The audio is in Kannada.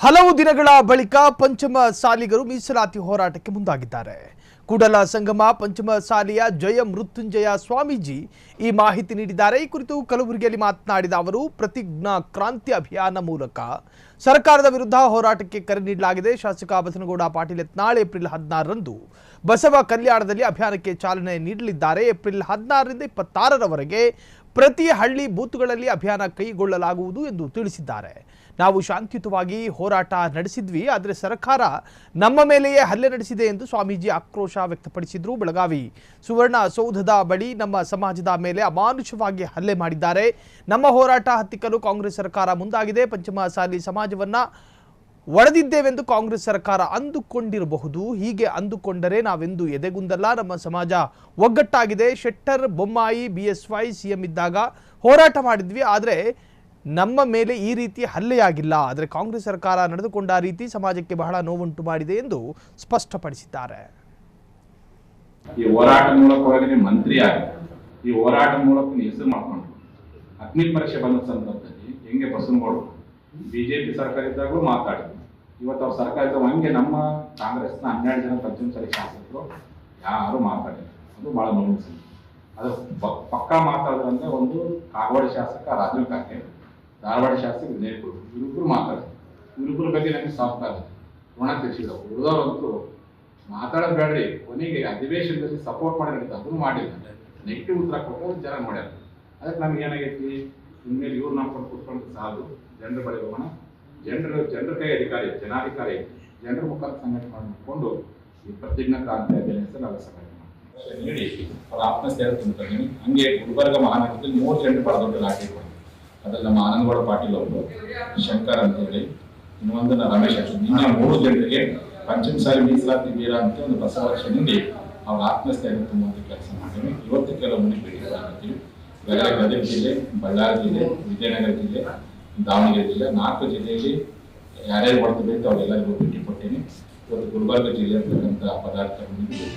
ಹಲವು ದಿನಗಳ ಬಳಿಕ ಪಂಚಮ ಸಾಲಿಗರು ಮೀಸಲಾತಿ ಹೋರಾಟಕ್ಕೆ ಮುಂದಾಗಿದ್ದಾರೆ. ಕೂಡಲ ಸಂಗಮ ಪಂಚಮ ಸಾಲಿಯ ಜಯ ಮೃತ್ಯುಂಜಯ ಸ್ವಾಮೀಜಿ ಈ ಮಾಹಿತಿ ನೀಡಿದ್ದಾರೆ. ಈ ಕುರಿತು ಕಲಬುರಗಿಯಲ್ಲಿ ಮಾತನಾಡಿದ ಅವರು, ಪ್ರತಿಜ್ಞಾ ಕ್ರಾಂತಿ ಅಭಿಯಾನ ಮೂಲಕ ಸರ್ಕಾರದ ವಿರುದ್ಧ ಹೋರಾಟಕ್ಕೆ ಕರೆ ನೀಡಲಾಗಿದೆ. ಶಾಸಕ ಬಸನಗೌಡ ಪಾಟೀಲ್ ಯತ್ನಾಳ್ ಏಪ್ರಿಲ್ 16ರಂದು ಬಸವ ಕಲ್ಯಾಣದಲ್ಲಿ ಅಭಿಯಾನಕ್ಕೆ ಚಾಲನೆ ನೀಡಲಿದ್ದಾರೆ. ಏಪ್ರಿಲ್ 16ರಿಂದ 26ರವರೆಗೆ ಪ್ರತಿ ಹಳ್ಳಿ ಬೂತ್ಗಳಲ್ಲಿ ಅಭಿಯಾನ ಕೈಗೊಳ್ಳಲಾಗುವುದು ಎಂದು ತಿಳಿಸಿದ್ದಾರೆ. ನಾವು ಶಾಂತಿಯುತವಾಗಿ ಹೋರಾಟ ನಡೆಸಿದ್ವಿ, ಆದರೆ ಸರ್ಕಾರ ನಮ್ಮ ಮೇಲೆಯೇ ಹಲ್ಲೆ ನಡೆಸಿದೆ ಎಂದು ಸ್ವಾಮೀಜಿ ಆಕ್ರೋಶ ವ್ಯಕ್ತಪಡಿಸಿದರು. ಬೆಳಗಾವಿ ಸುವರ್ಣ ಸೌಧದ ಬಳಿ ನಮ್ಮ ಸಮಾಜದ ಮೇಲೆ ಅಮಾನುಷವಾಗಿ ಹಲ್ಲೆ ಮಾಡಿದ್ದಾರೆ. ನಮ್ಮ ಹೋರಾಟ ಹತ್ತಿಕ್ಕಲು ಕಾಂಗ್ರೆಸ್ ಸರ್ಕಾರ ಮುಂದಾಗಿದೆ. ಪಂಚಮ ಸಾಲಿ ಸಮಾಜವನ್ನ ಒಡೆದಿದ್ದೇವೆಂದು ಕಾಂಗ್ರೆಸ್ ಸರ್ಕಾರ ಅಂದುಕೊಂಡಿರಬಹುದು. ಹೀಗೆ ಅಂದುಕೊಂಡರೆ ನಾವೆಂದು ಎದೆಗುಂದಲ್ಲ. ನಮ್ಮ ಸಮಾಜ ಒಗ್ಗಟ್ಟಾಗಿದೆ. ಶೆಟ್ಟರ್, ಬೊಮ್ಮಾಯಿ, ಬಿಎಸ್ವೈ ಸಿಎಂ ಇದ್ದಾಗ ಹೋರಾಟ ಮಾಡಿದ್ವಿ, ಆದರೆ ನಮ್ಮ ಮೇಲೆ ಈ ರೀತಿ ಹಲ್ಲೆಯಾಗಿಲ್ಲ. ಆದರೆ ಕಾಂಗ್ರೆಸ್ ಸರ್ಕಾರ ನಡೆದುಕೊಂಡ ರೀತಿ ಸಮಾಜಕ್ಕೆ ಬಹಳ ನೋವುಂಟು ಮಾಡಿದೆ ಎಂದು ಸ್ಪಷ್ಟಪಡಿಸಿದ್ದಾರೆ. ಈ ಹೋರಾಟ ಮೂಲಕವಾಗಿ ಮಂತ್ರಿ ಆಗಿ ಈ ಹೋರಾಟ ಮೂಲಕ ಹೆಸರು ಮಾಡ್ಕೊಂಡು ಅಗ್ನಿ ಪರೀಕ್ಷೆ ಬಂದ ಸಂದರ್ಭದಲ್ಲಿ ಹೆಂಗೆ ಬಸವನಗೌಡರು ಬಿಜೆಪಿ ಸರ್ಕಾರ ಇದ್ದಾಗೂ ಮಾತಾಡಿದ್ರು. ಇವತ್ತು ಅವ್ರ ಸರ್ಕಾರ ಇದ್ದಾಗ ಹಂಗೆ ನಮ್ಮ ಕಾಂಗ್ರೆಸ್ನ 12 ಜನ ಪಂಚಮ ಸಾಲಿ ಶಾಸಕರು ಯಾರು ಮಾತಾಡಿದ್ರು. ಅದು ಬಹಳ ನೋವು. ಅದು ಪಕ್ಕಾ ಮಾತಾಡಿದ್ರಂದ್ರೆ ಒಂದು ಕಾಗವಾಡ ಶಾಸಕ ರಾಜೀವ್ ಕಾಕೆ, ಧಾರವಾಡ ಶಾಸಕ ವಿನಯ್ ಕುಮಾರ್, ಇವರಿಬ್ಬರು ಮಾತಾಡಿದ್ರು. ಇವರಿಬ್ಬರ ಬಗ್ಗೆ ನನಗೆ ಸಾಫ್ಟ್ ಆಗುತ್ತೆ, ಋಣ ತೀರಿಸಿದ್ರು. ಉಳಿದವರಂತೂ ಮಾತಾಡೋದು ಬೇಡ್ರಿ, ಕೊನೆಗೆ ಅಧಿವೇಶನದಲ್ಲಿ ಸಪೋರ್ಟ್ ಮಾಡಿ ನಡೀತಾ ಅದನ್ನು ಮಾಡಿಲ್ಲ. ನೆಗೆಟಿವ್ ಉತ್ತರ ಕೊಟ್ಟು ಜನ ಮಾಡ್ಯಾರ. ಅದಕ್ಕೆ ನಮ್ಗೆ ಏನಾಗೈತಿ, ಇನ್ಮೇಲೆ ಇವ್ರು ನಾವು ಕೊಟ್ಟು ಕೂತ್ಕೊಂಡು ಸಾಲು, ಜನರ ಬಳಿ ಹೋಗೋಣ. ಜನರ ಕೈ ಅಧಿಕಾರಿ, ಜನಾಧಿಕಾರಿ, ಜನರ ಮುಖಾಂತರ ಸಂಘಟನೆ ಮಾಡಿಕೊಂಡು ಈ ಪ್ರತಿಜ್ಞಾ ಕ್ರಾಂತಿ ಅಭಿಯಾನ ಹೆಸರು ನಾವು ಸಂಘಟನೆ ನೀಡಿ ಅವ್ರ ಆತ್ಮಸ್ಥೈರ್ಯ ತುಂಬ್ತಾರೆ. ಹಂಗೆ ಗುಲ್ಬರ್ಗ ಮಹಾನಗರದಲ್ಲಿ 3 ಜನರು ಬಹಳ ದೊಡ್ಡ ಲಾಠಿ ಕೊಡಿ. ಅದ್ರಲ್ಲಿ ನಮ್ಮ ಆನಂದಗೌಡ ಪಾಟೀಲ್ ಅವರು, ಶಂಕರ್ ಅಂತ ಹೇಳಿ, ಇನ್ನೊಂದು ರಮೇಶ್ ಅಷ್ಟು, ನಿನ್ನೆ 3 ಜನರಿಗೆ ಪಂಚಮ ಸಾಲಿ ಮೀಸಲಾತಿ ವೀರ ಅಂತ ಒಂದು ಬಸವರ್ಷ ನೀಡಿ ಅವ್ರ ಆತ್ಮಸ್ಥೈರ್ಯ ತುಂಬುವಂತ ಕೆಲಸ ಮಾಡಿದ್ವಿ. ಇವತ್ತು ಕೆಲವು ಮನೆ ಭೇಟಿ ಗದಗ ಜಿಲ್ಲೆ, ಬಳ್ಳಾರಿ ಜಿಲ್ಲೆ, ವಿಜಯನಗರ ಜಿಲ್ಲೆ, ದಾವಣಗೆರೆ ಜಿಲ್ಲೆ, 4 ಜಿಲ್ಲೆಯಲ್ಲಿ ಯಾರ್ಯಾರು ಬರ್ತಬೇಕು ಅವರೆಲ್ಲರಿಗೂ ಭೇಟಿ ಕೊಟ್ಟೇನೆ. ಇವತ್ತು ಗುಲ್ಬರ್ಗ ಜಿಲ್ಲೆ ಅಂತಕ್ಕಂಥ ಪದಾರ್ಥಗಳನ್ನು ಭೇಟಿ